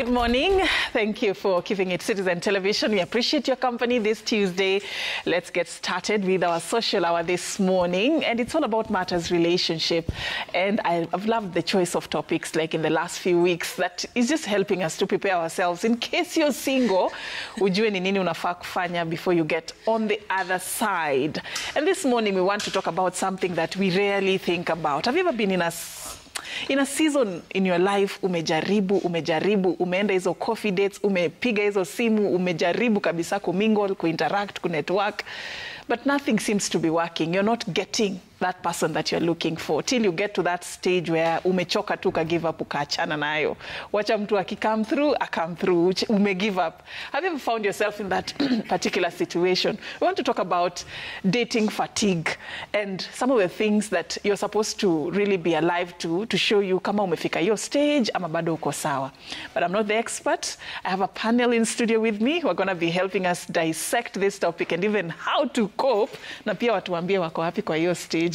Good morning. Thank you for keeping it Citizen Television. We appreciate your company this Tuesday. Let's get started with our social hour this morning. And it's all about matters relationship. And I've loved the choice of topics like in the last few weeks that is just helping us to prepare ourselves. In case you're single, ujue ni nini unafaa kufanya before you get on the other side. And this morning we want to talk about something that we rarely think about. Have you ever been in a season in your life umejaribu, umeenda hizo coffee dates, umepiga hizo simu, umejaribu kabisa kumingle, kuinteract, kunetwork, but nothing seems to be working. You're not getting that person that you're looking for till you get to that stage where umechoka tu ka give up ukaachana nayo. Wacha mtu come through, ume give up. Have you ever found yourself in that particular situation? We want to talk about dating fatigue and some of the things that you're supposed to really be alive to show you kama umefika your stage ama bado uko sawa. But I'm not the expert. I have a panel in studio with me who are going to be helping us dissect this topic and even how to cope. Na pia watuambie wako wapi kwa hiyo stage.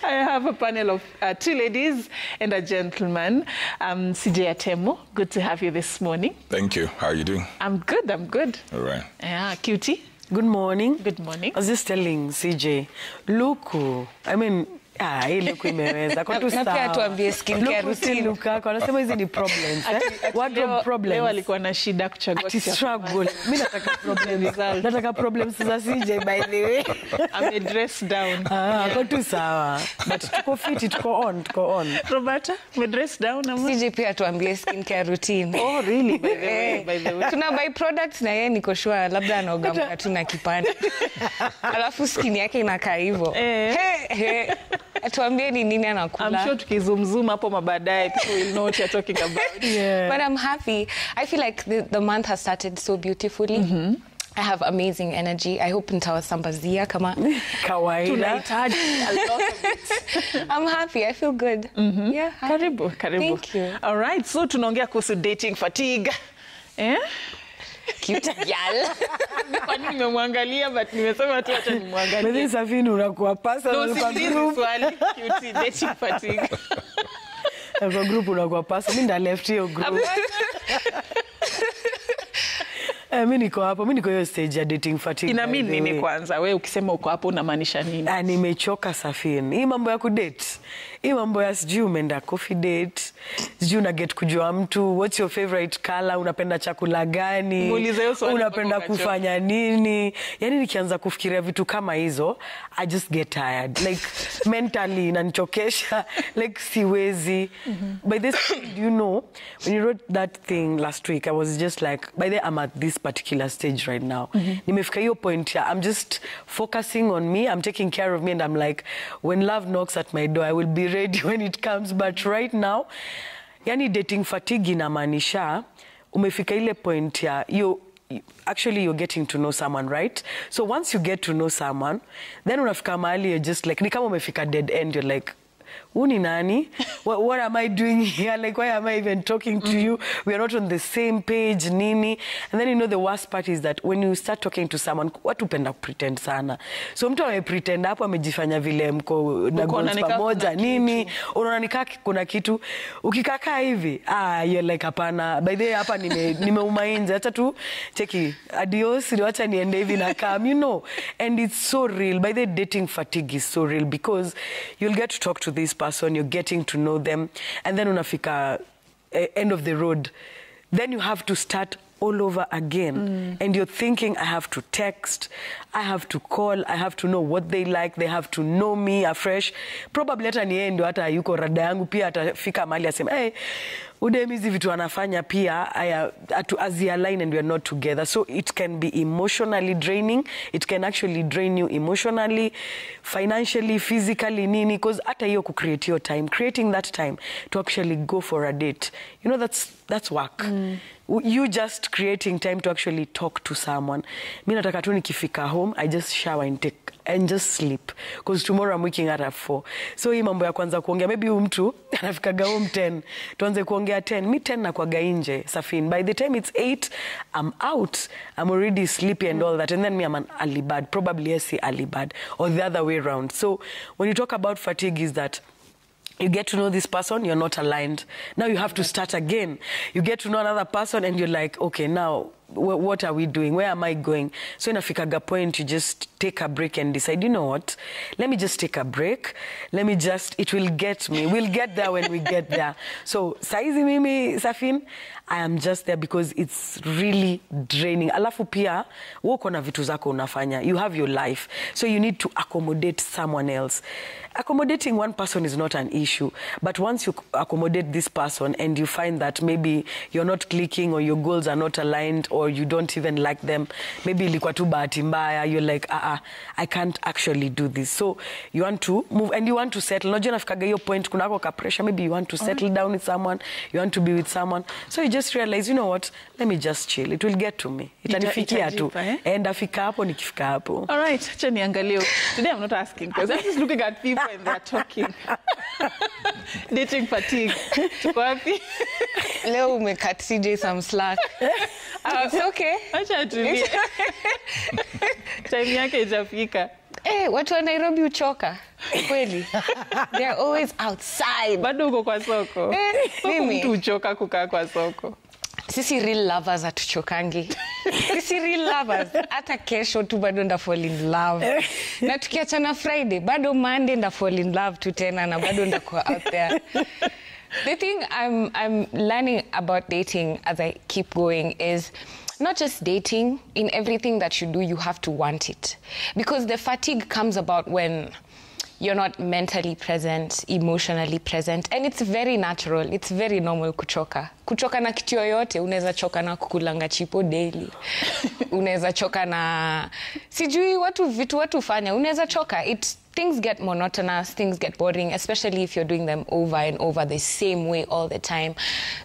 I have a panel of two ladies and a gentleman. CJ Atemo, good to have you this morning. Thank you. How are you doing? I'm good. All right. Yeah, Cutie. Good morning. Good morning. I was just telling CJ, Luku, I mean, Luku imeweza kwa tu sawa. Na pia tuambie skincare routine. Luku ako anasema hizi ni problems. Wardrobe problems. Leo alikuwa na shida kuchagua. Ati struggle. Mimi nataka problems. Nataka problems za CJ by the way. I'm dressed down. Kwa tu sawa. But tuko fit, tuko on. Roberta, we dressed down ama? CJ pia tuambie skincare routine. Oh really? By the way. Tuna buy products na yeye niko sure labda anaoga mkatu na kipande. Alafu skin yake inakaa hivyo. Tuambie ni nini anakula. I'm sure tukizumzum hapo mabadaye people will know what you're talking about. Yeah. But I'm happy. I feel like the month has started so beautifully. I have amazing energy. I hope nitawasambazia kama kawaida. Tunahitaji a lot of it. I'm happy. I feel good. Yeah. Karibu. Thank you. All right. So tunaongea kuhusu dating fatigue. Cute girl. Kwa nini nimemwangalia but nimesema tu acha nimwangalie. Mimi Safini unakuwa personal kwa group. Cutie dating fatigue. Kwa group unakuwa personal. Mimi nda left hiyo group. Mimi niko hiyo stage ya dating fatigue. Ina mean nini kwanza? Wewe ukisema uko hapo unamaanisha nini? Nimechoka Safini. Hii mambo ya kudate. Hii mambo ya sijui umeenda coffee date. Sijui una get kujua mtu. What's your favorite color? Unapenda chakula gani? Unapenda kufanya nini? Yaani nikianza kufikiria vitu kama hizo, I just get tired. Like mentally inanichokesha. Like siwezi. By this, do you know, when you wrote that thing last week, I was just like, by the I'm at this particular stage right now. Nimefika hiyo point ya, I'm just focusing on me, I'm taking care of me, and I'm like, when love knocks at my door, I will be ready when it comes. But right now, yani dating fatigue inamaanisha, umefika ile point ya, actually you're getting to know someone, right? So once you get to know someone, then unafika mahali you're just like, ni kama umefika dead end, you're like, Uni nani? What am I doing here? Like, why am I even talking to you? We are not on the same page, nini. And then, you know, the worst part is that when you start talking to someone, watu penda pretend sana. So mtu pretend hapo amejifanya vile mko na goals pamoja, nini. Unaona nikaa kuna kitu. Ukikakaa hivi, you're like hapana. By the way, hapa nimeumainja. Acha tu, cheki, adios, wacha niende hivi na kam, you know. And it's so real. By the way, dating fatigue is so real because you'll get to talk to this person, you're getting to know them, and then unafika end of the road, then you have to start all over again. And you're thinking, I have to text, I have to call, I have to know what they like, they have to know me afresh. Probably hata ni yeye ndio hata yuko rada yangu pia atafika mahali asema, hey, udemi hizi vitu anafanya pia as align and we are not together. So it can be emotionally draining. It can actually drain you emotionally, financially, physically, nini. Because hata hiyo create your time, creating that time to actually go for a date. You know, that's work. You just creating time to actually talk to someone. Mimi nataka tu nikifika home, I just shower and just sleep. Because tomorrow I'm waking at 4. So hii mambo ya kwanza kuongea, maybe huyu mtu anafikaga home 10. Tuanze kuongea 10. Mi 10 na kwaga nje, Safin. By the time it's 8, I'm out. I'm already sleepy and all that. And then me, I'm an early bird. Probably yes, early bird. Or the other way around. So when you talk about fatigue is that You get to know this person, you're not aligned. Now you have to start again. You get to know another person and you're like, okay, now what are we doing? Where am I going? So in a fikaga point, you just take a break and decide, you know what? Let me just take a break. It will get me. We'll get there when we get there. So saizi mimi, Safin, I am just there because it's really draining. Alafu pia, uko na vitu zako unafanya. You have your life. So you need to accommodate someone else. Accommodating one person is not an issue. But once you accommodate this person and you find that maybe you're not clicking or your goals are not aligned or you don't even like them, maybe ilikuwa tu bahati mbaya, you're like, I can't actually do this. So you want to move and you want to settle. Not just nafikaga hiyo point, kunako ka pressure, maybe you want to settle down with someone, you want to be with someone. So you just realize, you know what, let me just chill. It will get to me. Itanifikia tu. And afika hapo, nikifika hapo. All right, acha niangalie. Today I'm not asking because I'm just looking at people and they're talking. Dating fatigue. Tuko wapi? Leo umekat CJ some slack. It's okay. Acha tulie. Time yake itafika. Watu wa Nairobi uchoka. Kweli. They're always outside. Bado uko kwa soko. Mimi mtu uchoka kukaa kwa soko. Sisi real lovers atuchokangi. Sisi real lovers. Hata kesho tu bado nda fall in love. Na tukiachana Friday, bado Monday nda fall in love tu tena na bado nda kwa out there. The thing I'm learning about dating as I keep going is not just dating. In everything that you do, you have to want it. Because the fatigue comes about when you're not mentally present, emotionally present. And it's very natural. It's very normal kuchoka. Kuchoka na kitu yoyote. Unaweza choka na kukulanga chipo daily. Unaweza choka na sijui vitu watu fanya. Unaweza choka. Things get monotonous, things get boring, especially if you're doing them over and over the same way all the time.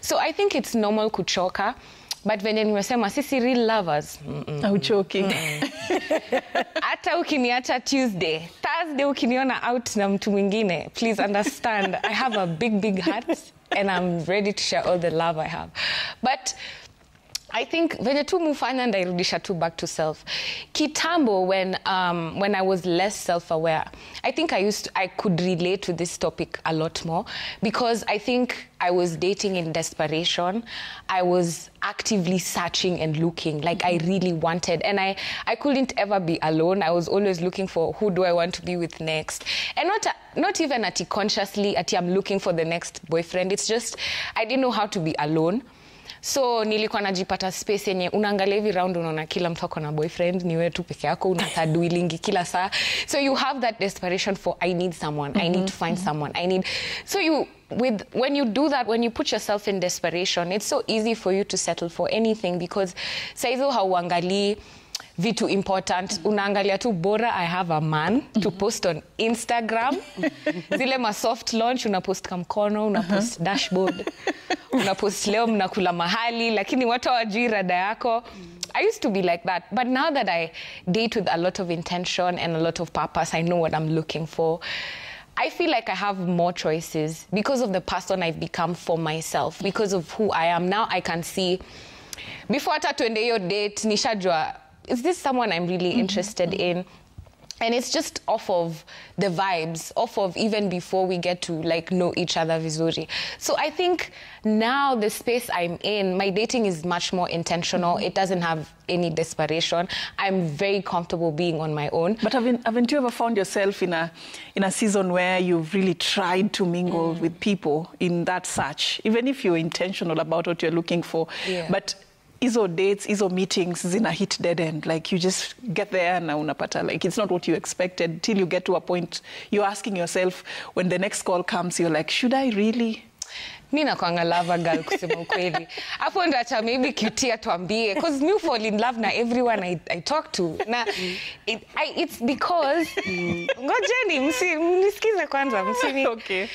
So I think it's normal kuchoka. But venye nimesema sisi real lovers. Hauchoki. Hata ukiniacha Tuesday, Thursday ukiniona out na mtu mwingine, please understand, I have a big heart and I'm ready to share all the love I have. But I think venye tu mufanya ndairudisha tu back to self. Kitambo when I was less self-aware, I think I could relate to this topic a lot more because I think I was dating in desperation. I was actively searching and looking like I really wanted, and I couldn't ever be alone. I was always looking for who do I want to be with next, and not even consciously I'm looking for the next boyfriend. It's just I didn't know how to be alone. So nilikuwa najipata space yenye unaangalia hivi round unaona kila mtu ako na boyfriend, ni wewe tu peke yako unatadwilingi kila saa. So you have that desperation for I need someone, I need to find someone, so when you do that, when you put yourself in desperation, it's so easy for you to settle for anything because saizo hauangalii vitu important, unaangalia tu bora I have a man to post on Instagram. Zile ma soft launch unapost kamkono, unapost dashboard, unapost leo mnakula mahali lakini watu hawajui rada yako. I used to be like that, but now that I date with a lot of intention and a lot of purpose, I know what I'm looking for. I feel like I have more choices because of the person I've become for myself, because of who I am. Now I can see before hata tuende hiyo date nishajua, is this someone I'm really interested in? And it's just off of the vibes, off of even before we get to like know each other vizuri. So I think now the space I'm in, my dating is much more intentional. It doesn't have any desperation. I'm very comfortable being on my own. But haven't you ever found yourself in a season where you've really tried to mingle with people in that search, even if you're intentional about what you're looking for? Yeah. But hizo dates, hizo meetings zina hit dead end. Like you just get there na unapata like it's not what you expected till you get to a point you're asking yourself when the next call comes, you're like, should I really? Mi nakuanga lover girl kusema ukweli. Hapo ndo acha maybe Cutia tuambie because me fall in love na everyone I talk to. Na it's because ngojeni mnisikize kwanza msini. Okay.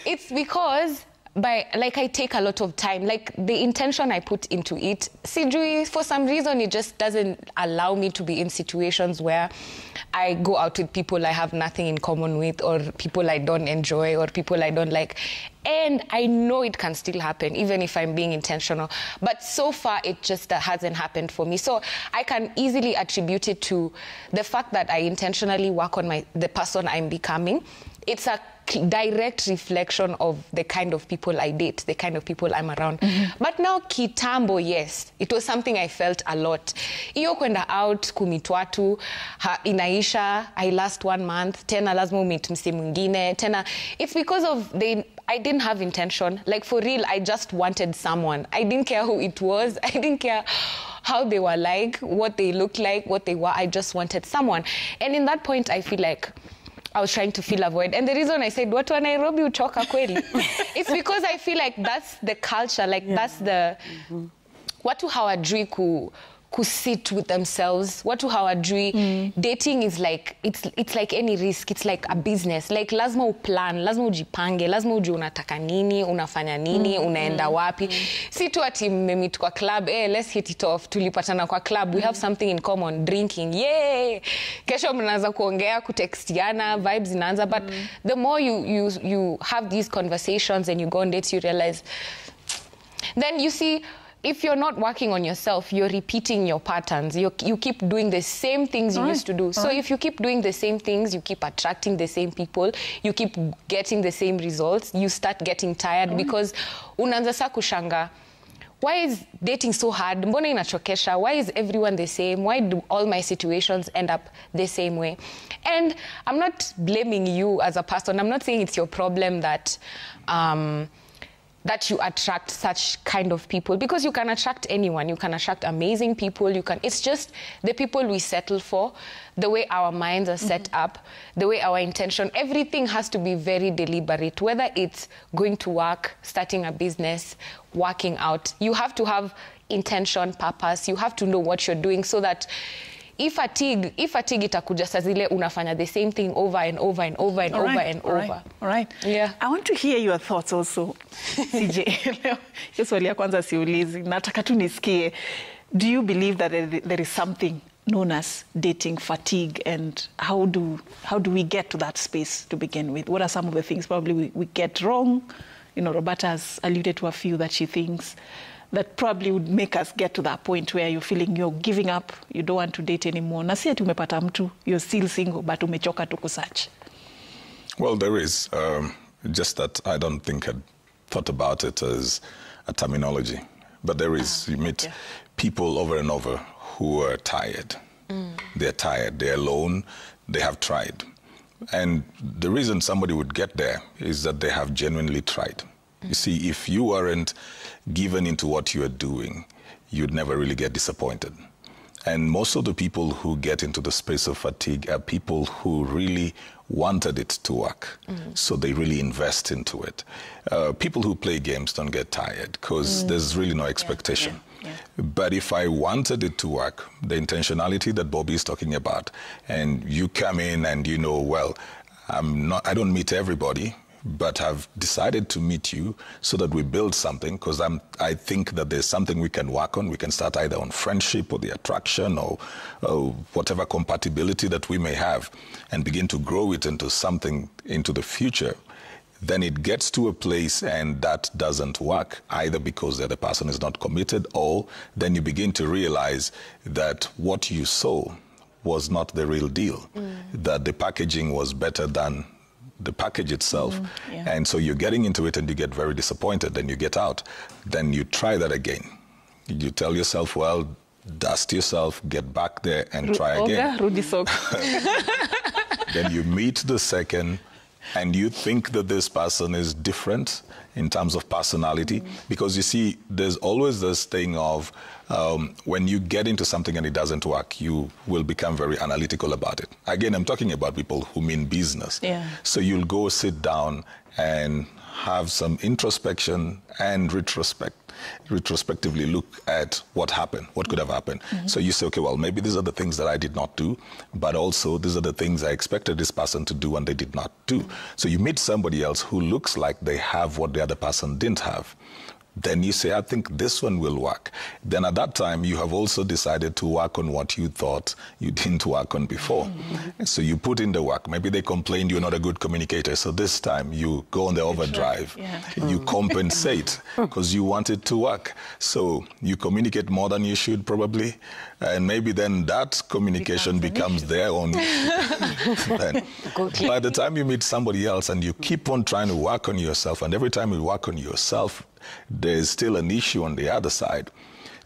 It's because I take a lot of time, like the intention I put into it. Sijui, for some reason, it just doesn't allow me to be in situations where I go out with people I have nothing in common with, or people I don't enjoy, or people I don't like. And I know it can still happen, even if I'm being intentional. But so far, it just hasn't happened for me. So I can easily attribute it to the fact that I intentionally work on the person I'm becoming. It's a direct reflection of the kind of people I date, the kind of people I'm around. But now kitambo, yes, it was something I felt a lot. Iyo kwenda out kumit watu inaisha, I last 1 month, tena lazima umit msi mwingine, tena it's because of I didn't have intention. Like for real, I just wanted someone. I didn't care who it was. I didn't care how they were like, what they looked like, what they were. I just wanted someone. And in that point, I feel like I was trying to fill a void. And the reason I said, watu wa Nairobi uchoka kweli, it's because I feel like that's the culture, like that's the... Watu hawajui sit with themselves. Watu hawajui. Dating is like, it's like any risk. It's like a business. Like lazima uplan, lazima ujipange, lazima ujue unataka nini, unafanya nini, unaenda wapi. Si tu ati mmemit kwa club, let's hit it off. Tulipatana kwa club, we have something in common, drinking, yay! Kesho mnaanza kuongea, kutextiana, vibes inaanza. But the more you have these conversations and you go on dates, you realize, then you see, if you're not working on yourself, you're repeating your patterns. You keep doing the same things you used to do. So if you keep doing the same things, you keep attracting the same people, you keep getting the same results, you start getting tired because unaanza sa kushanga. Why is dating so hard? Mbona inachokesha? Why is everyone the same? Why do all my situations end up the same way? And I'm not blaming you as a person. I'm not saying it's your problem that you attract such kind of people, because you can attract anyone. You can attract amazing people. It's just the people we settle for, the way our minds are set up, the way our intention, everything has to be very deliberate, whether it's going to work, starting a business, working out. You have to have intention, purpose. You have to know what you're doing so that if fatigue itakuja saa zile unafanya the same thing over and over and over and over and over. All right. Yeah. I want to hear your thoughts also, CJ. Hiyo swali ya kwanza siulizi. Nataka tu nisikie. Do you believe that there is something known as dating fatigue, and how do we get to that space to begin with? What are some of the things probably we get wrong? You know, Roberta has alluded to a few that she thinks that probably would make us get to that point where you're feeling you're giving up, you don't want to date anymore. Na si ati umepata mtu, you're still single, but umechoka tu kusearch. Well, there is. Just that I don't think I'd thought about it as a terminology. But there is. You meet people over and over who are tired. They're tired, they're alone, they have tried. And the reason somebody would get there is that they have genuinely tried. You see, if you weren't given into what you are doing, you'd never really get disappointed. And most of the people who get into the space of fatigue are people who really wanted it to work. So they really invest into it. People who play games don't get tired because there's really no expectation. But if I wanted it to work, the intentionality that Bobby is talking about, and you come in and you know, well, I don't meet everybody, but I've decided to meet you so that we build something, because I think that there's something we can work on. We can start either on friendship or the attraction or whatever compatibility that we may have, and begin to grow it into something into the future. Then it gets to a place and that doesn't work, either because the other person is not committed, or then you begin to realize that what you saw was not the real deal, that the packaging was better than the package itself. And so you're getting into it and you get very disappointed, then you get out. Then you try that again. You tell yourself, well, dust yourself, get back there and try again. Then you meet the second and you think that this person is different in terms of personality, because you see, there's always this thing of when you get into something and it doesn't work, you will become very analytical about it. Again, I'm talking about people who mean business. So you'll go sit down and have some introspection and retrospectively look at what happened, what could have happened. So you say, okay, well, maybe these are the things that I did not do, but also these are the things I expected this person to do and they did not do. So you meet somebody else who looks like they have what the other person didn't have. Then you say, I think this one will work. Then at that time, you have also decided to work on what you thought you didn't work on before. So you put in the work. Maybe they complained you're not a good communicator. So this time you go on the overdrive. You compensate because you want it to work. So you communicate more than you should probably. And maybe then that communication becomes their own issue. Then, by the time you meet somebody else and you keep on trying to work on yourself, and every time you work on yourself, there's still an issue on the other side.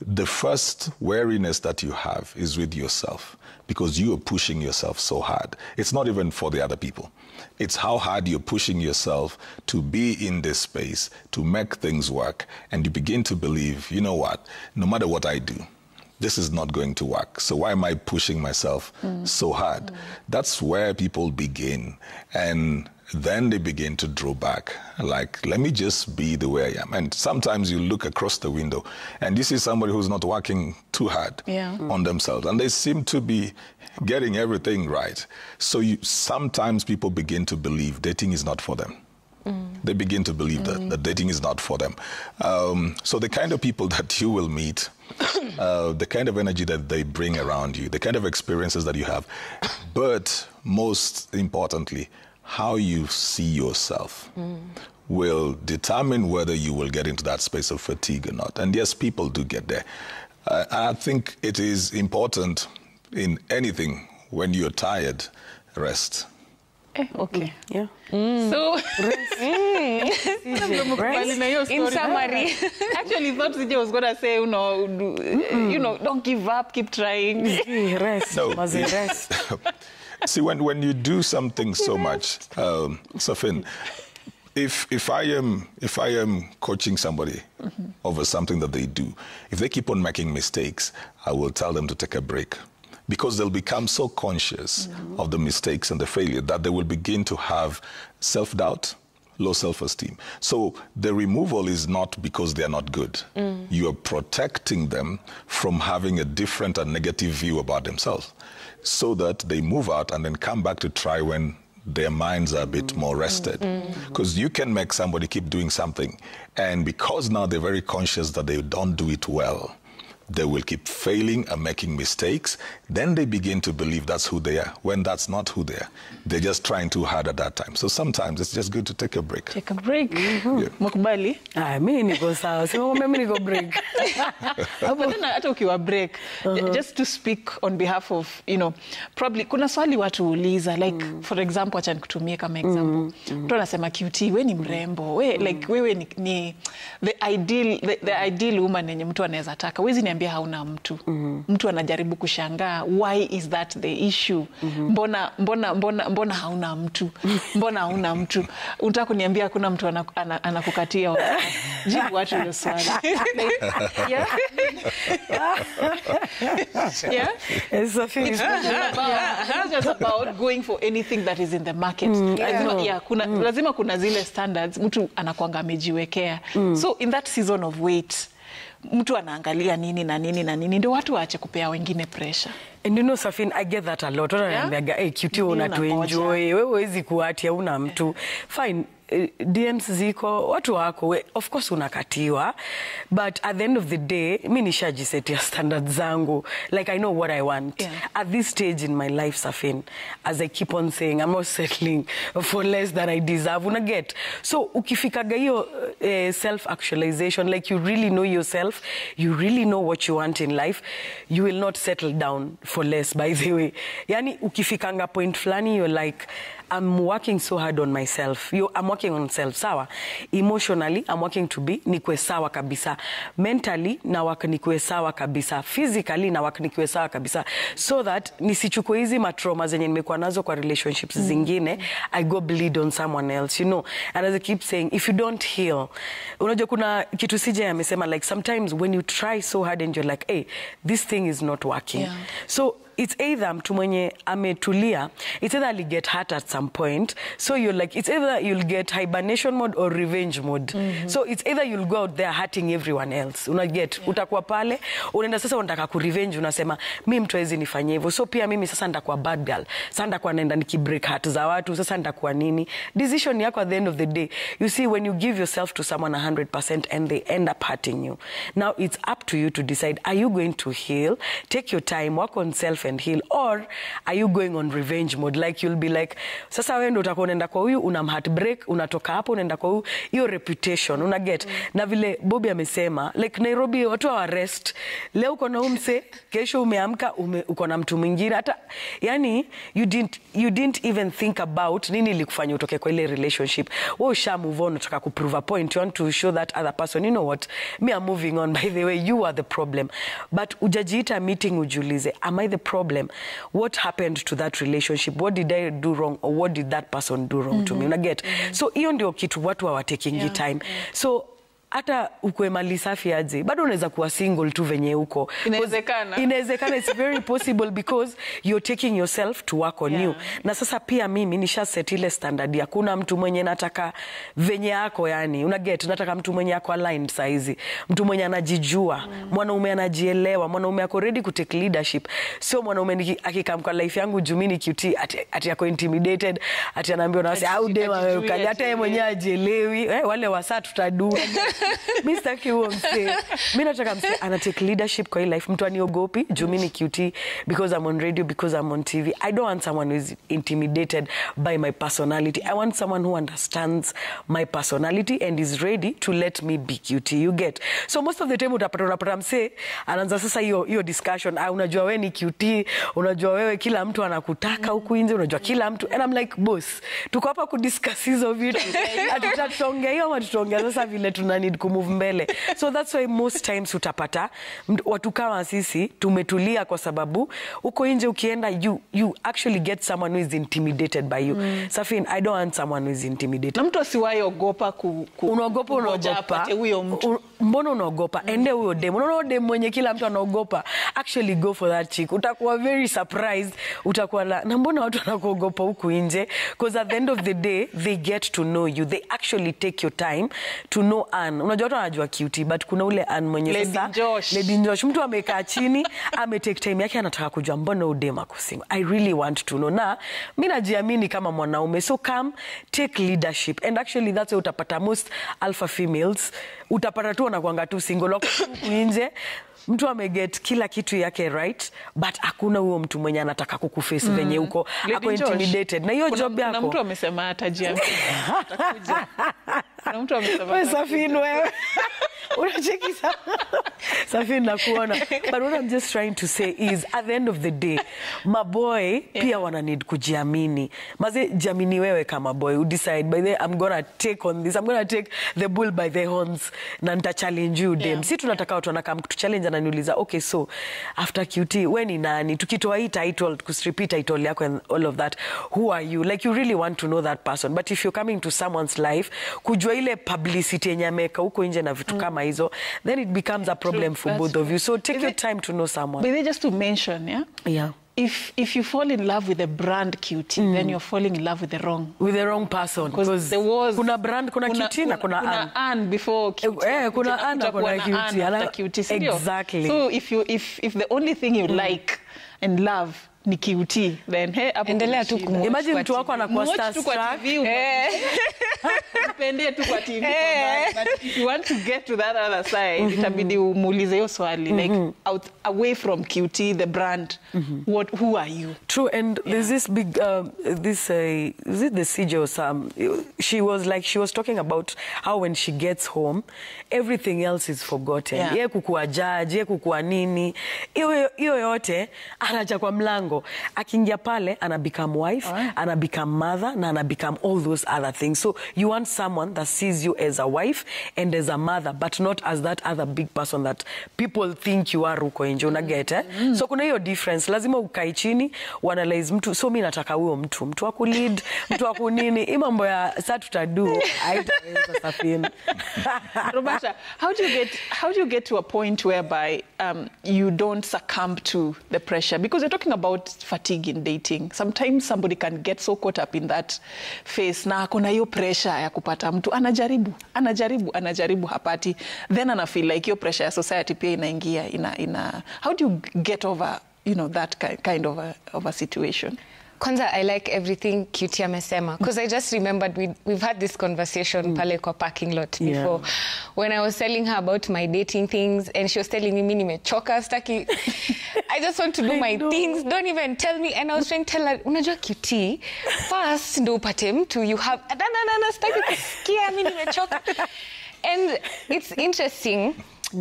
The first wariness that you have is with yourself because you are pushing yourself so hard. It's not even for the other people. It's how hard you're pushing yourself to be in this space, to make things work. And you begin to believe, you know what, no matter what I do, this is not going to work. So why am I pushing myself so hard? That's where people begin. And then they begin to draw back. Like, let me just be the way I am. And sometimes you look across the window and you see somebody who's not working too hard on themselves. And they seem to be getting everything right. So sometimes people begin to believe dating is not for them. They begin to believe that dating is not for them. So the kind of people that you will meet, the kind of energy that they bring around you, the kind of experiences that you have, but most importantly, how you see yourself will determine whether you will get into that space of fatigue or not. And yes, people do get there. I think it is important in anything, when you're tired, rest. Okay. Yeah. So, In summary. actually, thought CJ was going to say, you know, don't give up, keep trying. Rest. No. Must rest. See, when you do something so much, Safin, if I am coaching somebody over something that they do, if they keep on making mistakes, I will tell them to take a break. Because they'll become so conscious of the mistakes and the failure that they will begin to have self-doubt, low self-esteem. So the removal is not because they're not good. You are protecting them from having a different and negative view about themselves so that they move out and then come back to try when their minds are a bit more rested. Because you can make somebody keep doing something, and because now they're very conscious that they don't do it well, they will keep failing and making mistakes. Then they begin to believe that's who they are, when that's not who they are. They're just trying too hard at that time. So sometimes it's just good to take a break. Take a break. Mukubali? Mimi niko sawa. Sema mimi niko break. But then hata ukiwa break, just to speak on behalf of, you know, probably kuna swali watu uliza, like for example, acha nikutumie kama example. Mtu anasema QT, we ni mrembo. Like wewe ni the ideal woman yenye mtu anaweza taka. Wezi niambia hauna mtu. Mtu anajaribu kushangaa, why is that the issue? Mbona hauna mtu? Mbona hauna mtu? Unataka kuniambia hakuna mtu anakukatia? Jibu watu hiyo swali. It's not just about going for anything that is in the market. Lazima kuna zile standards mtu anakuanga amejiwekea. So in that season of wait, mtu anaangalia nini na nini na nini, ndio watu waache kupea wengine pressure. And you know, Safin, I get that a lot. Wananiambia, hey, QT unatuenjoy, wewe huwezi kuatia una mtu. Fine. DMs ziko, watu wako, of course unakatiwa, but at the end of the day, mi nishajisetia standards zangu. Like, I know what I want. At this stage in my life, Safin, as I keep on saying, I'm not settling for less than I deserve. Unaget? So, ukifikaga hiyo self-actualization, like you really know yourself, you really know what you want in life, you will not settle down for less, by the way. Yani, ukifikanga point flani, you're like, I'm working so hard on myself. I'm working on self, sawa. Emotionally, I'm working to be nikwe sawa kabisa. Mentally, na waka nikwe sawa kabisa. Physically, na waka nikwe sawa kabisa. So that nisichukue hizi matrauma zenye nimekuwa nazo kwa relationships zingine, I go bleed on someone else, you know. And as I keep saying, if you don't heal, unajua kuna kitu CJ amesema, like sometimes when you try so hard and you're like, hey, this thing is not working. So it's either mtu mwenye ametulia, it's either you'll get hurt at some point, so you're like, it's either you'll get hibernation mode or revenge mode. So it's either you'll go out there hurting everyone else, unaget, utakuwa pale, unaenda sasa unataka kurevenge, unasema, mimi mtu hawezi nifanyia hivyo, so pia mimi sasa nitakuwa bad girl, sasa nitakuwa naenda nikibreak heart za watu, sasa nitakuwa nini. Decision yako at the end of the day. You see, when you give yourself to someone 100% and they end up hurting you, now it's up to you to decide, are you going to heal, take your time, work on self and heal, or are you going on revenge mode? Like you'll be like, sasa wewe ndo utakuwa unaenda kwa huyu, una heartbreak, unatoka hapo unaenda kwa huyu, hiyo reputation, unaget. Na vile Bobby amesema, like Nairobi watu wa arrest, leo uko na umse, kesho umeamka uko na mtu mwingine, hata yani you didn't even think about nini ilikufanya utoke kwa ile relationship. Wewe usha move on, unataka ku prove a point, you want to show that other person, you know what, me I'm moving on, by the way, you are the problem. But ujajiita meeting ujulize, am I the problem? What happened to that relationship? What did I do wrong, or what did that person do wrong to me? Unaget? So hiyo ndio kitu watu hawatekingi time. So hata ukwe mali safi aje, bado unaweza kuwa single tu venye uko. Inawezekana, it's very possible because you're taking yourself to work on you. Na sasa pia mimi nisha set ile standard ya kuna mtu mwenye nataka venye yako, yani unaget, nataka mtu mwenye yako aligned saizi, mtu mwenye anajijua, mwanaume anajielewa, mwanaume yako ready to take leadership. So mwanaume akikam kwa life yangu jumini QT ati yako intimidated, ati anaambiwa na wase au dema hata yeye mwenyewe ajielewi, wale wasa tutadu. Mimi sitaki huo mse. Mimi nataka mse ana take leadership kwa hii life. Mtu aniogopi, jumini QT, because I'm on radio, because I'm on TV. I don't want someone who is intimidated by my personality. I want someone who understands my personality and is ready to let me be QT. You get? So most of the time utapata mse anaanza sasa hiyo discussion, unajua wewe ni QT, unajua wewe kila mtu anakutaka huku nje, unajua kila mtu, and I'm like, boss, tuko hapa ku discuss hizo vitu. Atutaongea hiyo ama tutaongea sasa vile tuna need ku move mbele. So that's why most times utapata watu kama sisi tumetulia kwa sababu uko nje ukienda you actually get someone who is intimidated by you. Safin, I don't want someone who is intimidated. Na mtu asiwahi ogopa unaogopa huyo mtu. Mbona unaogopa? Ende huyo dem. Unaona dem mwenye kila mtu anaogopa. Actually go for that chick. Utakuwa very surprised. Utakuwa na mbona watu wanakuogopa huku nje? Because at the end of the day they get to know you. They actually take your time to know Ann. Unajua watu wanajua QT, but kuna ule Ann mwenye sasa Lady Josh. Mtu amekaa chini, take time yake, anataka kujua mbona udema kusinga. I really want to know. Na mimi najiamini kama mwanaume. So come take leadership. And actually that's why utapata most alpha females utapata tu wanakuanga tu single wako nje. Mtu ameget kila kitu yake right, but hakuna huo mtu mwenye anataka kukuface venye uko, ako intimidated. Na hiyo job yako. Kuna mtu amesema atajiamini. Atakuja. Kuna mtu amesema. Wewe Safin wewe. Unacheki sana. Safin nakuona. But what I'm just trying to say is at the end of the day, my boy pia wana need kujiamini. Maze jiamini wewe kama boy. You decide, by the way, I'm going to take on this. I'm going to take the bull by the horns na nita challenge you them. Si tunataka watu wanakam kutu challenge na niuliza, okay, so after QT, we ni nani? Tukitoa hii title, kustripi title yako and all of that, who are you? Like you really want to know that person. But if you're coming to someone's life, kujua ile publicity yenye ameka huko nje na vitu kama hizo, then it becomes a problem for both of you. So take your time to know someone. But just to mention, yeah. If you fall in love with the brand QT, then you're falling in love with the wrong person. Because there was kuna brand, kuna QT na kuna Ann before QT. Kuna Ann na kuna QT. Exactly. So if the only thing you like and love ni QT, then hey, endelea tu kumwatch. Imagine mtu wako anakuwa starstruck. Depende tu kwa TV. But if you want to get to that other side, itabidi umuulize hiyo swali, like away from QT, the brand, who are you? True, and there's this big is it the CJ or some? She was talking about how when she gets home, everything else is forgotten. Yeye kukua judge, yeye kukua nini, hiyo yote anacha kwa mlango. Akiingia pale ana become wife, ana become mother, na ana become all those other things. So You want someone that sees you as a wife and as a mother, but not as that other big person that people think you are huko nje, unaget So kuna hiyo difference, lazima ukae chini, uanalyze mtu, so mimi nataka huyo mtu wa kulead, mtu wa kunini, hii mambo ya sasa tutadu, haitaweza Safina. Roberta, how do you get to a point whereby you don't succumb to the pressure? Because you're talking about fatigue in dating. Sometimes somebody can get so caught up in that phase na kuna hiyo pressure ya kupata mtu, anajaribu hapati, then ana feel like hiyo pressure ya society pia inaingia how do you get over that kind of a situation? Kwanza, I like everything Cutie amesema, because I just remembered we've had this conversation pale kwa parking lot before, when I was telling her about my dating things and she was telling me nimechoka, staki, I just want to do my things, don't even tell me. And I was trying to tell her, unajua Cutie, first ndo upate mtu, you have staki kusikia mimi nimechoka. And it's interesting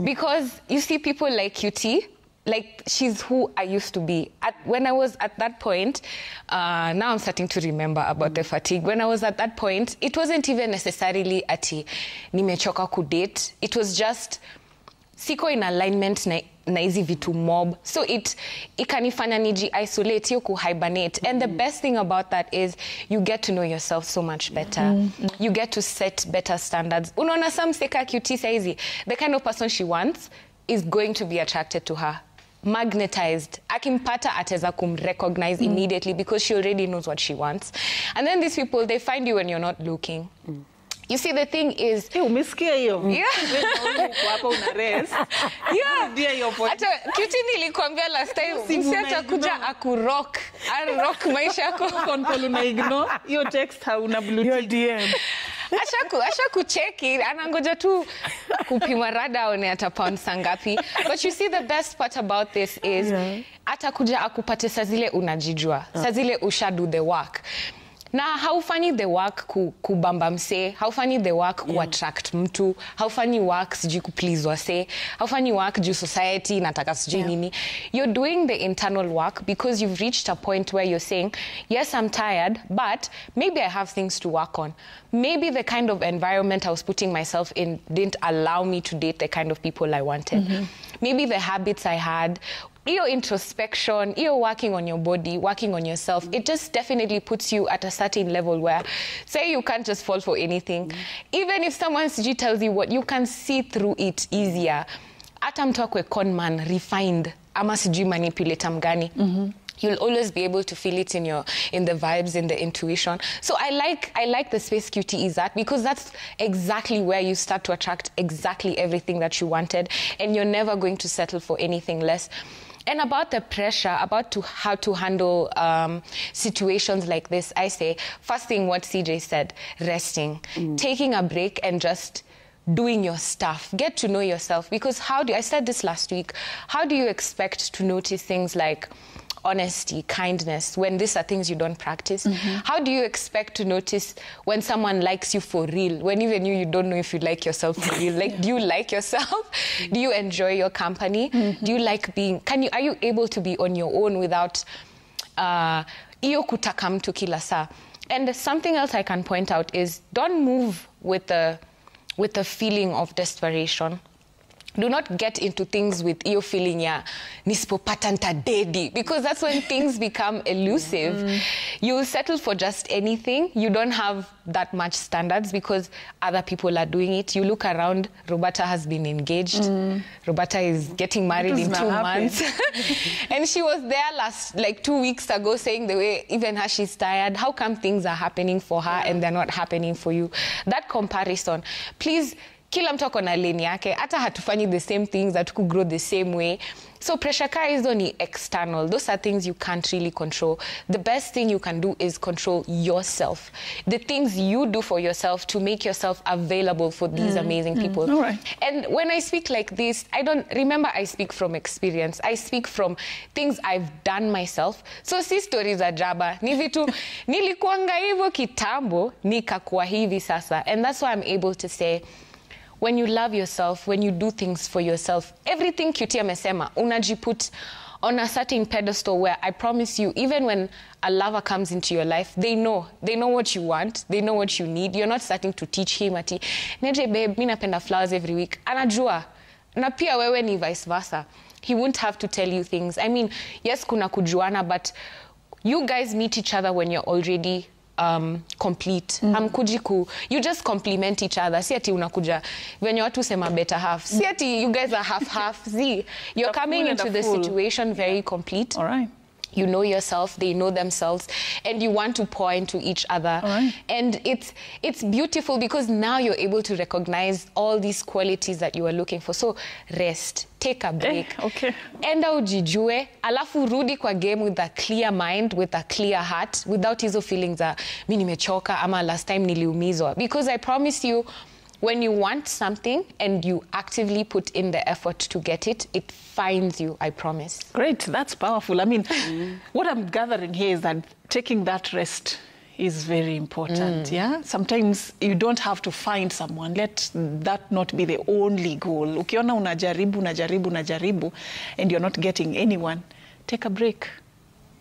because you see people like Cutie, like she's who I used to be. When I was at that point, now I'm starting to remember about the fatigue. When I was at that point, it wasn't even necessarily ati nimechoka kudate. It was just siko in alignment na hizi vitu mob. So it ikanifanya niji isolate, yo kuhibernate. And the best thing about that is you get to know yourself so much better. You get to set better standards. Unaona some seka Cutie saizi, the kind of person she wants is going to be attracted to her. Magnetized. Akimpata ateza recognize immediately because she already knows what she wants. And then these people, they find you when you're not looking. You see, the thing is... umesikia hiyo? Yeah. Hapa una rest. Yeah. Ata Cutie nilikwambia last time, msiata kuja akurock. Rock maisha yako. Control una ignore. Hiyo text hauna blue tick. Your DM. Asha kucheki, anangoja tu kupima rada aone atapound sangapi. But you see, the best part about this is atakuja akupate sazile unajijua. Sazile usha do the work. Na haufanyi the work kubamba mse, haufanyi the work attract mtu, haufanyi work sijui kuplease wase, haufanyi work juu society nataka sijui nini. You're doing the internal work because you've reached a point where you're saying, yes, I'm tired, but maybe I have things to work on. Maybe the kind of environment I was putting myself in didn't allow me to date the kind of people I wanted. Maybe the habits I had, your introspection, you're working on your body, working on yourself, it just definitely puts you at a certain level where, say you can't just fall for anything. Even if someone tells you what, you can see through it easier. Ata mtu akwe con man, refined, ama sijui manipulator mgani. You'll always be able to feel it in the vibes, in the intuition. So I like the space Cutie is at, because that's exactly where you start to attract exactly everything that you wanted, and you're never going to settle for anything less. And about the pressure, how to handle situations like this, I say, first thing what CJ said, resting, taking a break and just doing your stuff. Get to know yourself, because I said this last week, how do you expect to notice things like honesty, kindness, when these are things you don't practice? How do you expect to notice when someone likes you for real, when even you don't know if you like yourself for real? Like, do you like yourself? Do you enjoy your company? Do you like are you able to be on your own without iyo kutaka mtu kila saa? And something else I can point out is, don't move with the feeling of desperation. Do not get into things with your feeling nisipopata ntadedi, because that's when things become elusive. You'll settle for just anything. You don't have that much standards because other people are doing it. You look around, Roberta has been engaged. Roberta is getting married in 2 months. And she was there 2 weeks ago saying the way even her she's tired. How come things are happening for her and they're not happening for you? That comparison, please. Kila mtu ako na lane yake, hata hatufanyi the same things, hatuku grow the same way. So pressure kaa hizo ni external. Those are things you can't really control. The best thing you can do is control yourself. The things you do for yourself to make yourself available for these amazing people. All right. And when I speak like this, I speak from experience. I speak from things I've done myself. So si stories za jaba. Ni vitu, nilikuanga hivyo kitambo, nikakuwa hivi sasa. And that's why I'm able to say, when you love yourself, when you do things for yourself, everything Cutie amesema, unajiput on a certain pedestal where I promise you, even when a lover comes into your life, they know what you want, they know what you need. You're not starting to teach him ati, Neje babe, mi napenda flowers every week. Anajua. Na pia wewe ni vice versa. He won't have to tell you things. I mean, yes, kuna kujuana, but you guys meet each other when you're already complete. You just complement each other. Si ati unakuja when watu sema better half. Si ati you guys are half. See, you're coming into the situation very complete. All right. You know yourself, they know themselves, and you want to pour into each other. Right. And it's beautiful because now you're able to recognize all these qualities that you were looking for. So rest, take a break. Okay. Enda ujijue, alafu rudi kwa game with a clear mind, with a clear heart, without hizo feelings that mi nimechoka ama last time niliumizwa. Because I promise you, when you want something and you actively put in the effort to get it, it finds you, I promise. Great, that's powerful. I mean, what I'm gathering here is that taking that rest is very important, yeah? Sometimes you don't have to find someone. Let that not be the only goal. Ukiona unajaribu, and you're not getting anyone, take a break.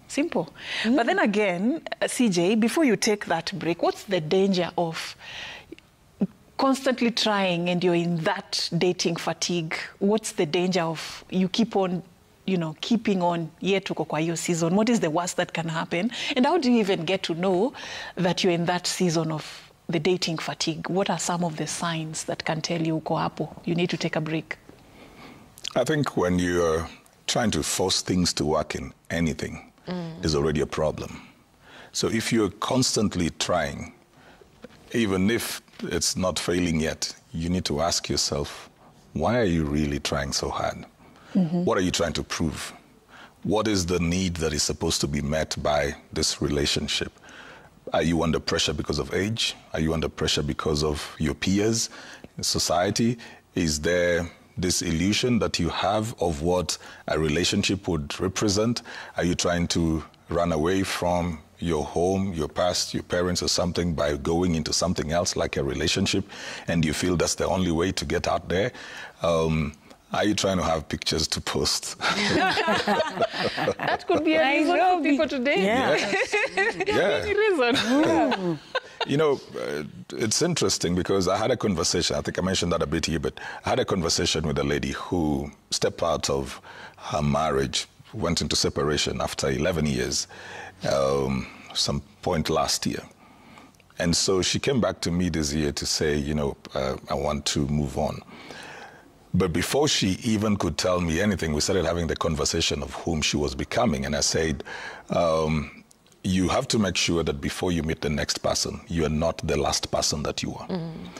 Simple. But then again, CJ, before you take that break, what's the danger of constantly trying and you're in that dating fatigue? What's the danger of you keep on, keeping on yet to kwa hiyo season? What is the worst that can happen? And how do you even get to know that you're in that season of the dating fatigue? What are some of the signs that can tell you uko hapo, you need to take a break? I think when you're trying to force things to work in anything, is already a problem. So if you're constantly trying, even if it's not failing yet, you need to ask yourself, why are you really trying so hard? What are you trying to prove? What is the need that is supposed to be met by this relationship? Are you under pressure because of age? Are you under pressure because of your peers in society? Is there this illusion that you have of what a relationship would represent? Are you trying to run away from your home, your past, your parents or something by going into something else like a relationship, and you feel that's the only way to get out there? Are you trying to have pictures to post? That could be a reason for people today. Yeah. Reason. It's interesting because I had a conversation, I think I mentioned that a bit here, but I had a conversation with a lady who stepped out of her marriage, went into separation after 11 years, some point last year. And so she came back to me this year to say, I want to move on. But before she even could tell me anything, we started having the conversation of whom she was becoming. And I said, you have to make sure that before you meet the next person, you are not the last person that you are.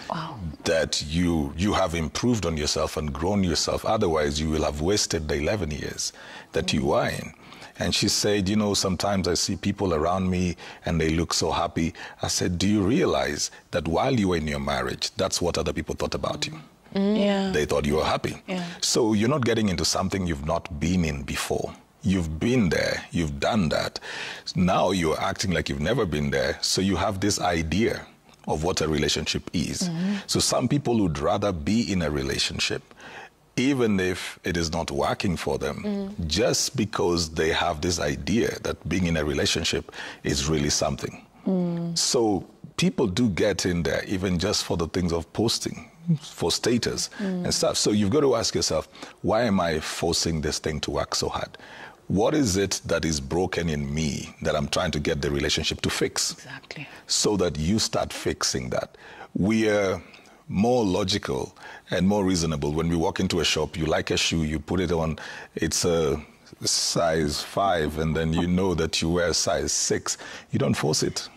Wow. That you have improved on yourself and grown yourself. Otherwise, you will have wasted the 11 years that you are in. And she said, sometimes I see people around me and they look so happy. I said, do you realize that while you were in your marriage, that's what other people thought about you? Yeah. They thought you were happy. Yeah. So you're not getting into something you've not been in before. You've been there, you've done that. Now you're acting like you've never been there. So you have this idea of what a relationship is. So some people would rather be in a relationship, even if it is not working for them, just because they have this idea that being in a relationship is really something. So people do get in there, even just for the things of posting, for status and stuff. So you've got to ask yourself, why am I forcing this thing to work so hard? What is it that is broken in me that I'm trying to get the relationship to fix? Exactly. So that you start fixing that. We are more logical and more reasonable. When we walk into a shop, you like a shoe, you put it on, it's a size 5, and then you know that you wear size 6. You don't force it.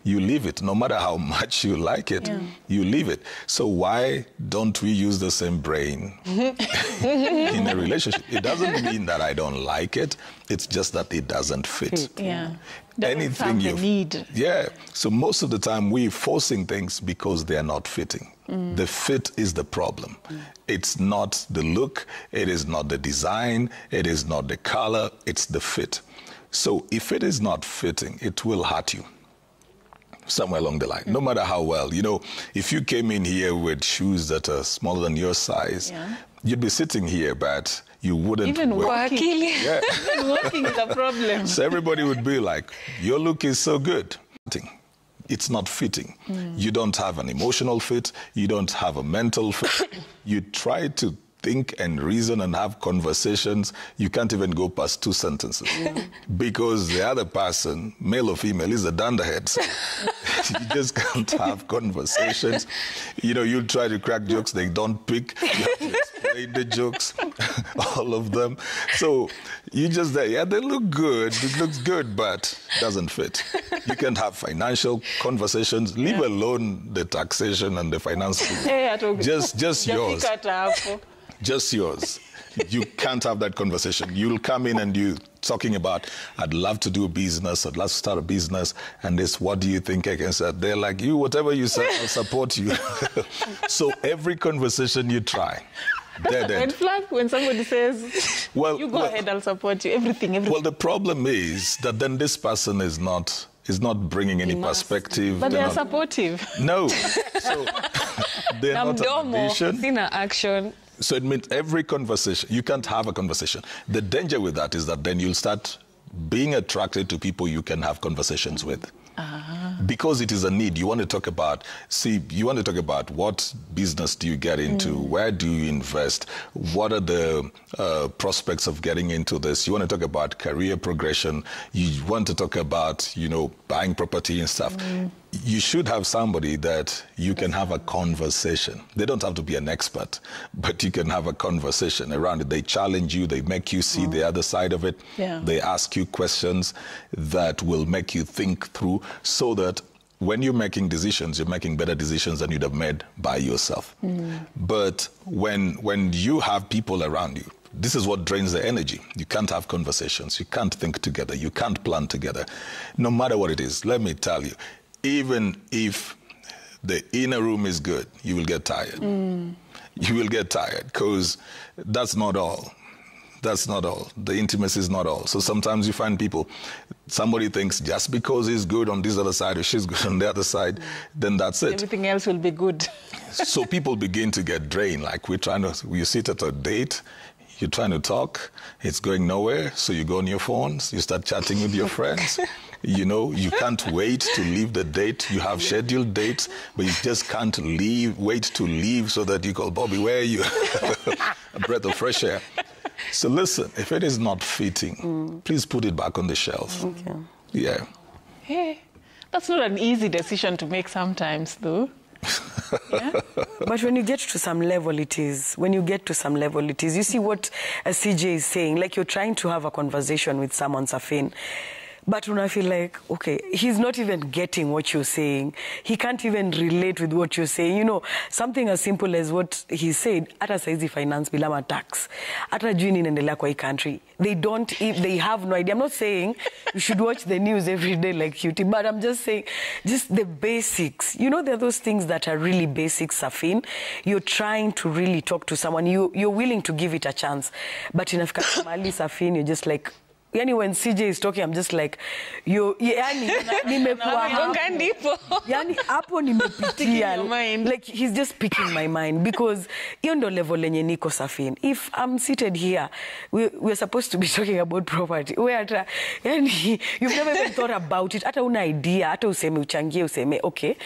You leave it. No matter how much you like it, you leave it. So why don't we use the same brain in a relationship? It doesn't mean that I don't like it. It's just that it doesn't fit. Yeah. Anything you need. Yeah. So most of the time we're forcing things because they're not fitting. The fit is the problem. It's not the look, it is not the design, it is not the color, it's the fit. So if it is not fitting, it will hurt you somewhere along the line, no matter how well. If you came in here with shoes that are smaller than your size, you'd be sitting here, but you wouldn't even work. Yeah. Even working is a problem. So everybody would be like, your look is so good. It's not fitting. You don't have an emotional fit. You don't have a mental fit. You try to think and reason and have conversations. You can't even go past 2 sentences because the other person, male or female, is a dunderhead. So you just can't have conversations. You know, you try to crack jokes, they don't pick. You have to explain the jokes, all of them. So you just say, yeah, they look good. It looks good, but doesn't fit. You can't have financial conversations, leave alone the taxation and the finance. Just yours. Just yours. You can't have that conversation. You'll come in and you talking about, I'd love to do a business, I'd love to start a business, and this, what do you think I can say? They're like, you, whatever you say, I'll support you. So every conversation you try, dead end. Red flag when somebody says, well, you go ahead, I'll support you, everything. Well, the problem is that then this person is not bringing any perspective. But they're supportive. No. So they're not an addition. Action. So it means every conversation, you can't have a conversation. The danger with that is that then you'll start being attracted to people you can have conversations with. Because it is a need. You want to talk about, what business do you get into? Where do you invest? What are the prospects of getting into this? You want to talk about career progression. You want to talk about, buying property and stuff. You should have somebody that you can have a conversation. They don't have to be an expert, but you can have a conversation around it. They challenge you. They make you see the other side of it. Yeah. They ask you questions that will make you think through so that when you're making decisions, you're making better decisions than you'd have made by yourself. But when you have people around you, this is what drains the energy. You can't have conversations. You can't think together. You can't plan together. No matter what it is, let me tell you, even if the inner room is good, you will get tired. You will get tired because that's not all. That's not all. The intimacy is not all. So sometimes you find people, somebody thinks just because he's good on this other side or she's good on the other side, then that's it. Everything else will be good. So people begin to get drained. Like you sit at a date, you're trying to talk, it's going nowhere. So you go on your phones, you start chatting with your friends. You can't wait to leave the date. You have scheduled dates, but you just can't wait to leave so that you call, Bobby, where are you? A breath of fresh air. So listen, if it is not fitting, please put it back on the shelf. Okay. Yeah. Hey, that's not an easy decision to make sometimes, though. Yeah? But when you get to some level, it is. When you get to some level, it is. You see what CJ is saying, like you're trying to have a conversation with someone, Safin. But when I feel like, okay, he's not even getting what you're saying. He can't even relate with what you're saying. Something as simple as what he said, ata saizi finance bilama tax. Ata juu inaendelea kwa hii country. They have no idea. I'm not saying you should watch the news every day like QT, but I'm just saying, just the basics. There are those things that are really basic, Safin. You're trying to really talk to someone. You're willing to give it a chance. But inafika mahali, Safin, you're just like, when CJ is talking, I'm just like, nimekuwa hapo nimepitia. Like, he's just picking my mind because hiyo ndo level lenye niko, Safin. If I'm seated here, we're supposed to be talking about property. You've never even thought about it. Hata una idea, hata uchangie, okay,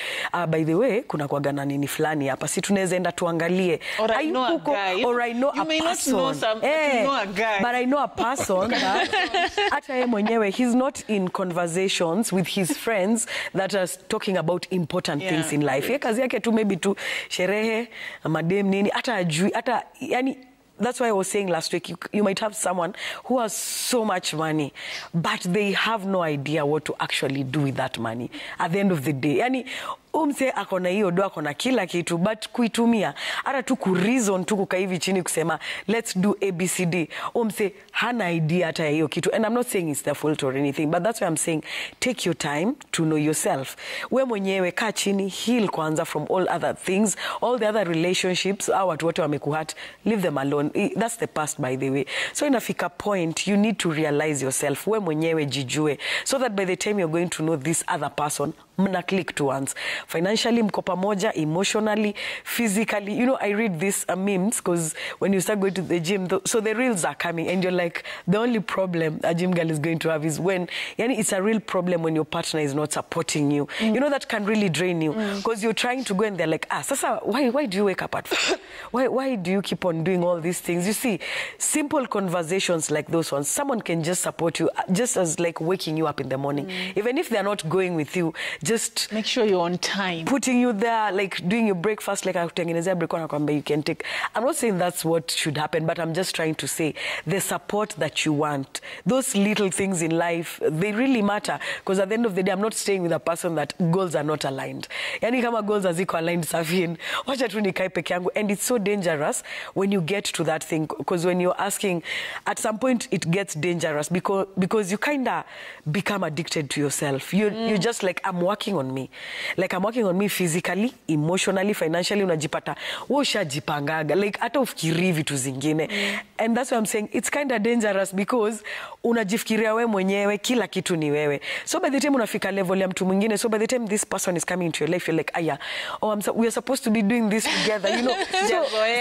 by the way, kuna kuwaga na nini fulani hapa. Si tunaweza enda tuangalie. Or I know a guy. Or I know a person. You may not know some, but you know a guy. But I know a person that hata yeye mwenyewe, he's not in conversations with his friends that are talking about important things in life. Ye kazi yake tu maybe tu sherehe, madem nini, hata ajui, hata that's why I was saying last week, you might have someone who has so much money, but they have no idea what to actually do with that money at the end of the day. Umse akona hiyo do, akona kila kitu, but kuitumia hata tu kureason tu kukaa hivi chini kusema let's do ABCD, umse hana idea hata hiyo kitu. And I'm not saying it's their fault or anything, but that's why I'm saying take your time to know yourself. We mwenyewe kaa chini, heal kwanza from all other things, all the other relationships, watu wote wamekuhurt, leave them alone. That's the past, by the way. So inafika point, you need to realize yourself. We mwenyewe jijue, so that by the time you're going to know this other person, mna click to once. Financially, mko pamoja, emotionally, physically. You know, I read these memes because when you start going to the gym, so the reels are coming and you're like, the only problem a gym girl is going to have is when, it's a real problem when your partner is not supporting you. You know, that can really drain you because you're trying to go and they're like, Sasa, why do you wake up at 4? Why do you keep on doing all these things? You see, simple conversations like those ones, someone can just support you, just as like waking you up in the morning. Even if they're not going with you, just make sure you're on time. Putting you there, like doing your breakfast, like you can take. I'm not saying that's what should happen, but I'm just trying to say the support that you want. Those little things in life, they really matter. Because at the end of the day, I'm not staying with a person that goals are not aligned. Yani kama goals haziko aligned, Savin, wacha tu nikae peke yangu. And it's so dangerous when you get to that thing. Because when you're asking, at some point it gets dangerous because you kind of become addicted to yourself. You're just like, I'm working on me. Like I'm working on me physically, emotionally, financially, unajipata, ushajipangaga, like hata ufikiri vitu zingine. And that's why I'm saying it's kind of dangerous because unajifikiria wewe mwenyewe, kila kitu ni wewe. So by the time unafika level ya mtu mwingine, so by the time this person is coming into your life, you're like, we are supposed to be doing this together, you know.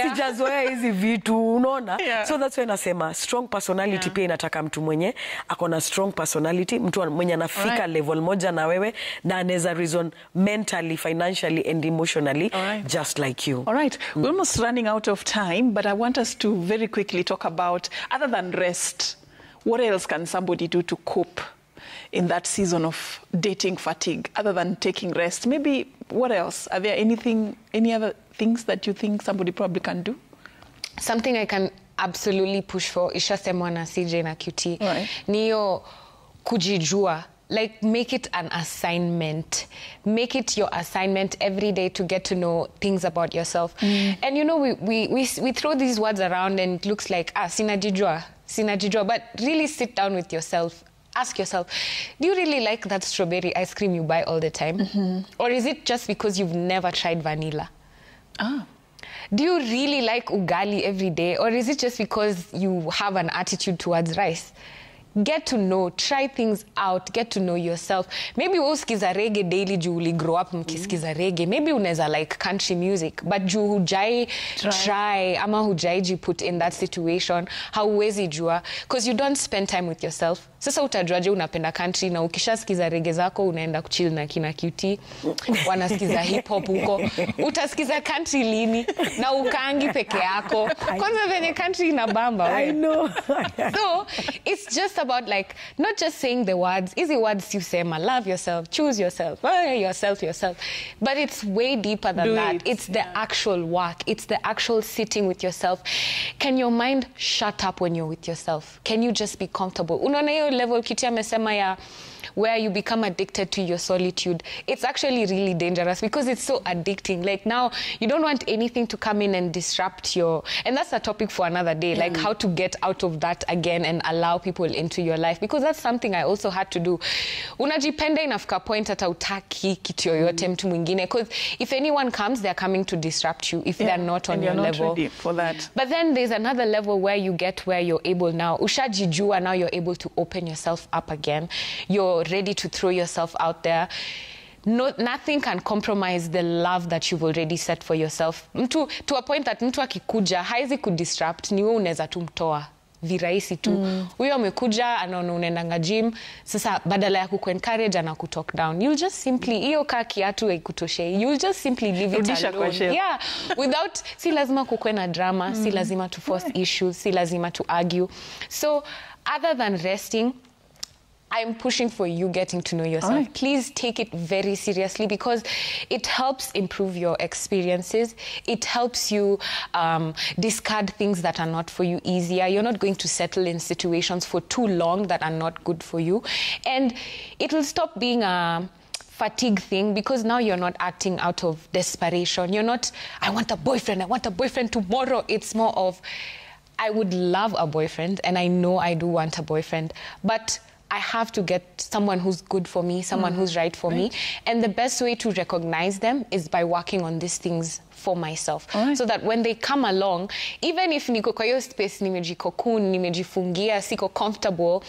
Sijazoea hizi vitu, unaona? So that's why nasema strong personality pia inataka mtu mwenye akona strong personality, mtu mwenye anafika level moja na wewe na anaweza reason mentally, financially and emotionally just like you. All right. We're almost running out of time, but I want us to very quickly talk about, other than rest, what else can somebody do to cope in that season of dating fatigue, other than taking rest? Maybe what else? Are there any other things that you think somebody probably can do? Something I can absolutely push for, ishasemwa na CJ na QT, niyo kujijua. Like, make it an assignment. Make it your assignment every day to get to know things about yourself. And you know, we throw these words around and it looks like, sinajijua. But really sit down with yourself. Ask yourself, do you really like that strawberry ice cream you buy all the time? Or is it just because you've never tried vanilla? Do you really like ugali every day? Or is it just because you have an attitude towards rice? Get to know, try things out, get to know yourself. Maybe usikiza reggae daily juu uli grow up mkisikiza reggae. Maybe unaweza like country music, but juu hujai try ama hujai put in that situation, hauwezi jua, because you don't spend time with yourself. Sasa utajuaje unapenda country na ukishasikiza reggae zako unaenda kuchill na kina QT, wanasikiza hip hop huko. Utasikiza country lini na ukaangi peke yako. Kwanza venye country inabamba. I know. So, it's just about like, not just saying the words, easy words you say, love yourself, choose yourself, yourself. But it's way deeper than that. It's the actual work. It's the actual sitting with yourself. Can your mind shut up when you're with yourself? Can you just be comfortable? Unaona hiyo level Kiti amesema ya where you become addicted to your solitude. It's actually really dangerous because it's so addicting. Like now, you don't want anything to come in and disrupt and that's a topic for another day, like how to get out of that again and allow people into your life, because that's something I also had to do. Unajipenda inafika point hata utaki kitu yoyote mtu mwingine, because if anyone comes, they're coming to disrupt you if they're not on your level. Ready for that. But then there's another level where you get where you're able now. Ushajijua, now you're able to open yourself up again. You're ready to throw yourself out there. Nothing can compromise the love that you've already set for yourself. To a point that mtu akikuja haizi kudisrupt, ni wewe unaweza tumtoa virahisi tu. Huyo amekuja anaona unaendanga gym, sasa badala ya kuencourage na kutalk down, you'll just simply hiyo kaa kiatu haikutoshe, you'll just simply leave it alone. Yeah, without, si lazima kukuwe na drama, si lazima to force issues, si lazima to argue. So other than resting, I'm pushing for you getting to know yourself. Right. Please take it very seriously, because it helps improve your experiences. It helps you discard things that are not for you easier. You're not going to settle in situations for too long that are not good for you. And it will stop being a fatigue thing, because now you're not acting out of desperation. You're not, I want a boyfriend tomorrow. It's more of, I would love a boyfriend, and I know I do want a boyfriend, but I have to get someone who's good for me, someone who's right for me. And the best way to recognize them is by working on these things for myself. So that when they come along, even if niko kwa hiyo space nimejikokun, nimejifungia, siko comfortable,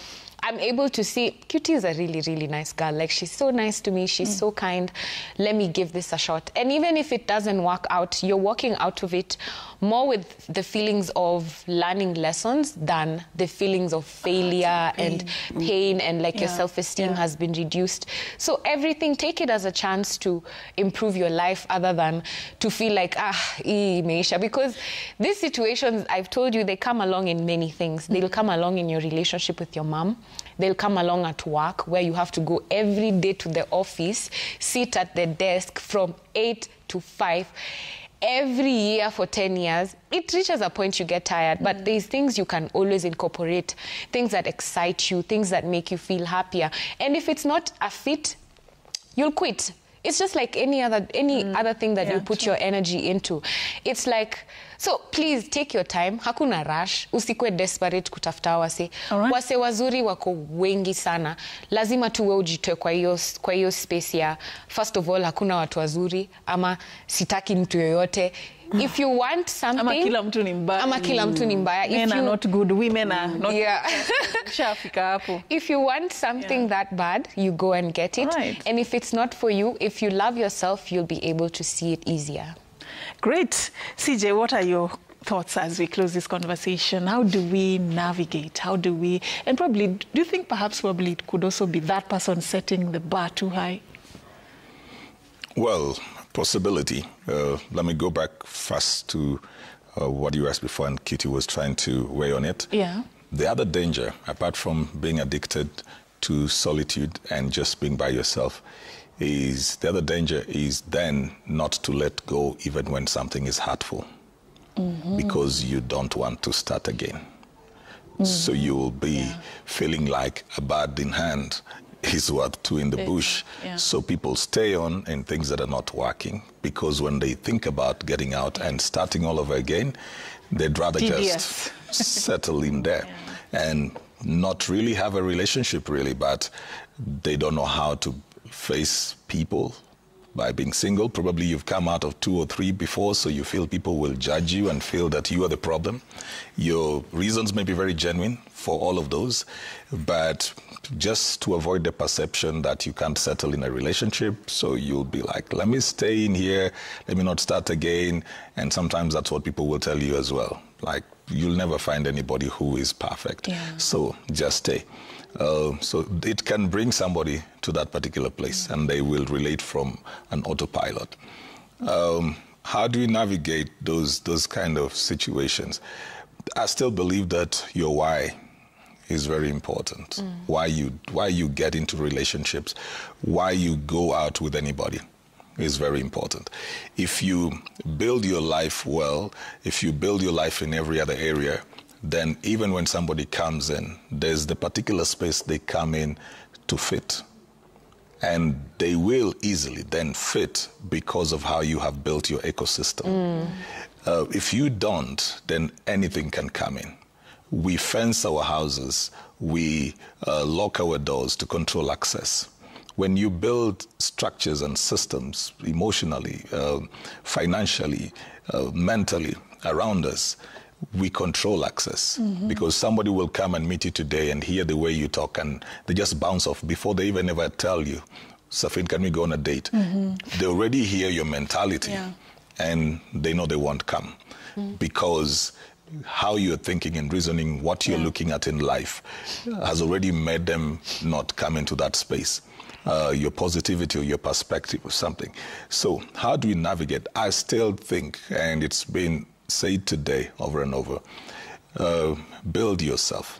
I'm able to see, Cutie is a really, really nice girl. Like, she's so nice to me. She's so kind. Let me give this a shot. And even if it doesn't work out, you're walking out of it more with the feelings of learning lessons than the feelings of failure and pain, and like your self-esteem has been reduced. So everything, take it as a chance to improve your life, other than to feel like, imeisha. Because these situations, I've told you, they come along in many things. They'll come along in your relationship with your mom. They'll come along at work, where you have to go every day to the office, sit at the desk from 8 to 5. Every year for 10 years, it reaches a point you get tired, but there's things you can always incorporate, things that excite you, things that make you feel happier. And if it's not a fit, you'll quit. It's just like any other thing that you put your energy into. It's like, so please take your time. Hakuna rush. Usikwe desperate kutafuta wase. Wase wazuri wako wengi sana. Lazima tuwe ujitoe kwa hiyo space ya, first of all, hakuna watu wazuri, ama sitaki mtu yoyote. If you want something, ama kila mtu ni mbaya. Ama kila mtu ni mbaya. Men are not good, women are not. If you want something that bad, you go and get it. Right. And if it's not for you, if you love yourself, you'll be able to see it easier. Great. CJ, what are your thoughts as we close this conversation? How do we navigate? How do we, and probably, do you think perhaps probably it could also be that person setting the bar too high? Well, possibility. Let me go back first to what you asked before, and Kitty was trying to weigh on it. Yeah. The other danger, apart from being addicted to solitude and just being by yourself, is the other danger is then not to let go even when something is hurtful, because you don't want to start again. So you will be feeling like a bird in hand is worth two in the bush. So people stay on in things that are not working, because when they think about getting out and starting all over again, they'd rather just settle in there and not really have a relationship really, but they don't know how to face people by being single. Probably you've come out of 2 or 3 before, so you feel people will judge you and feel that you are the problem. Your reasons may be very genuine for all of those, but just to avoid the perception that you can't settle in a relationship, so you'll be like, let me stay in here, let me not start again. And sometimes that's what people will tell you as well. Like, you'll never find anybody who is perfect. So just stay. So it can bring somebody to that particular place, and they will relate from an autopilot. How do you navigate those kind of situations? I still believe that your why is very important. Why you get into relationships, why you go out with anybody is very important. If you build your life well, if you build your life in every other area, then even when somebody comes in, there's the particular space they come in to fit. And they will easily then fit because of how you have built your ecosystem. If you don't, then anything can come in. We fence our houses, we lock our doors to control access. When you build structures and systems emotionally, financially, mentally around us, we control access, because somebody will come and meet you today and hear the way you talk, and they just bounce off before they even ever tell you, Safin, can we go on a date? They already hear your mentality, and they know they won't come, because how you're thinking and reasoning, what you're looking at in life has already made them not come into that space. Your positivity or your perspective or something. So how do we navigate? I still think, and it's been said today over and over, build yourself.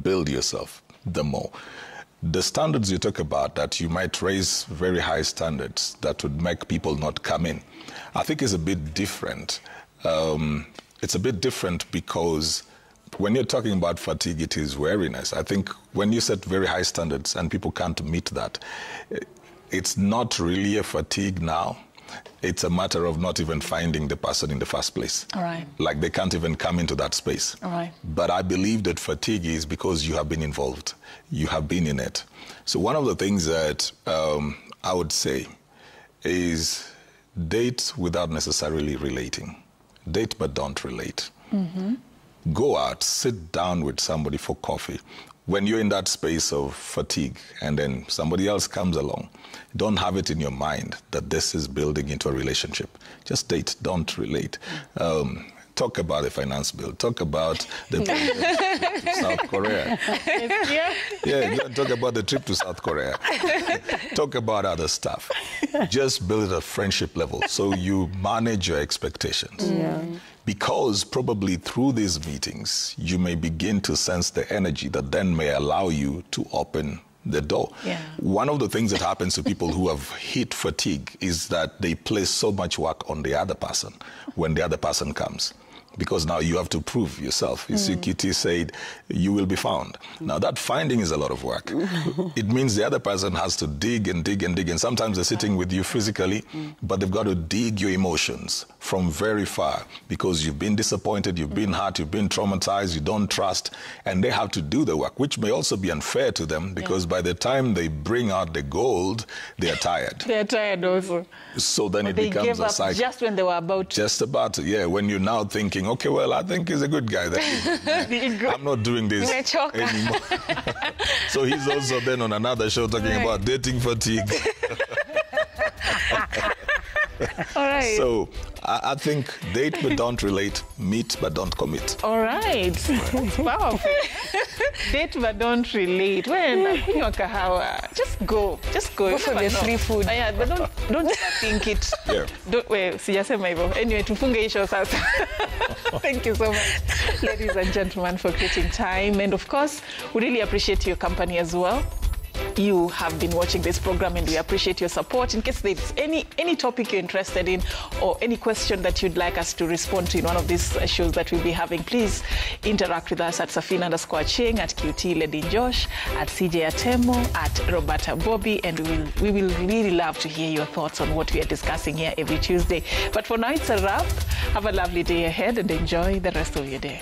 Build yourself the more. The standards you talk about, that you might raise very high standards that would make people not come in, I think is a bit different. It's a bit different because when you're talking about fatigue, it is weariness. I think when you set very high standards and people can't meet that, it's not really a fatigue now. It's a matter of not even finding the person in the first place. All right. Like they can't even come into that space. All right. But I believe that fatigue is because you have been involved. You have been in it. So one of the things that I would say is date without necessarily relating. Date but don't relate. Go out, sit down with somebody for coffee, when you're in that space of fatigue and then somebody else comes along, don't have it in your mind that this is building into a relationship. Just date, don't relate. Talk about the finance bill. Talk about the trip to South Korea. Yeah, talk about the trip to South Korea. Talk about other stuff. Just build it at friendship level so you manage your expectations. Yeah. Because probably through these meetings, you may begin to sense the energy that then may allow you to open the door. Yeah. One of the things that happens to people who have hit fatigue is that they place so much work on the other person when the other person comes. Because now you have to prove yourself. You see, Kitty said, you will be found. Now, that finding is a lot of work. It means the other person has to dig and dig and dig. And sometimes they're sitting with you physically, but they've got to dig your emotions from very far because you've been disappointed, you've been hurt, you've been traumatized, you don't trust, and they have to do the work, which may also be unfair to them because by the time they bring out the gold, they're tired. They're tired also. So then it becomes gave a up cycle. Just when they were about to. Just about to, yeah, when you're now thinking, okay, well, I think he's a good guy. I'm not doing this anymore. So he's also then on another show talking about dating fatigue. All right. So I think date but don't relate, meet but don't commit. All right. It's powerful. Date but don't relate. When kunywa kahawa, just go. Just go. Go for the free food. Yeah, but don't think it. Yeah. Sijasema hivyo. Anyway, tufunge hii show sasa. Thank you so much, ladies and gentlemen, for creating time. And of course, we really appreciate your company as well. You have been watching this program and we appreciate your support. In case there's any topic you're interested in or any question that you'd like us to respond to in one of these shows that we'll be having, please interact with us at Safina_Ching, at QT Lady Josh, at CJ Atemo, at Roberta Bobby, and we will really love to hear your thoughts on what we are discussing here every Tuesday. But for now, it's a wrap. Have a lovely day ahead and enjoy the rest of your day.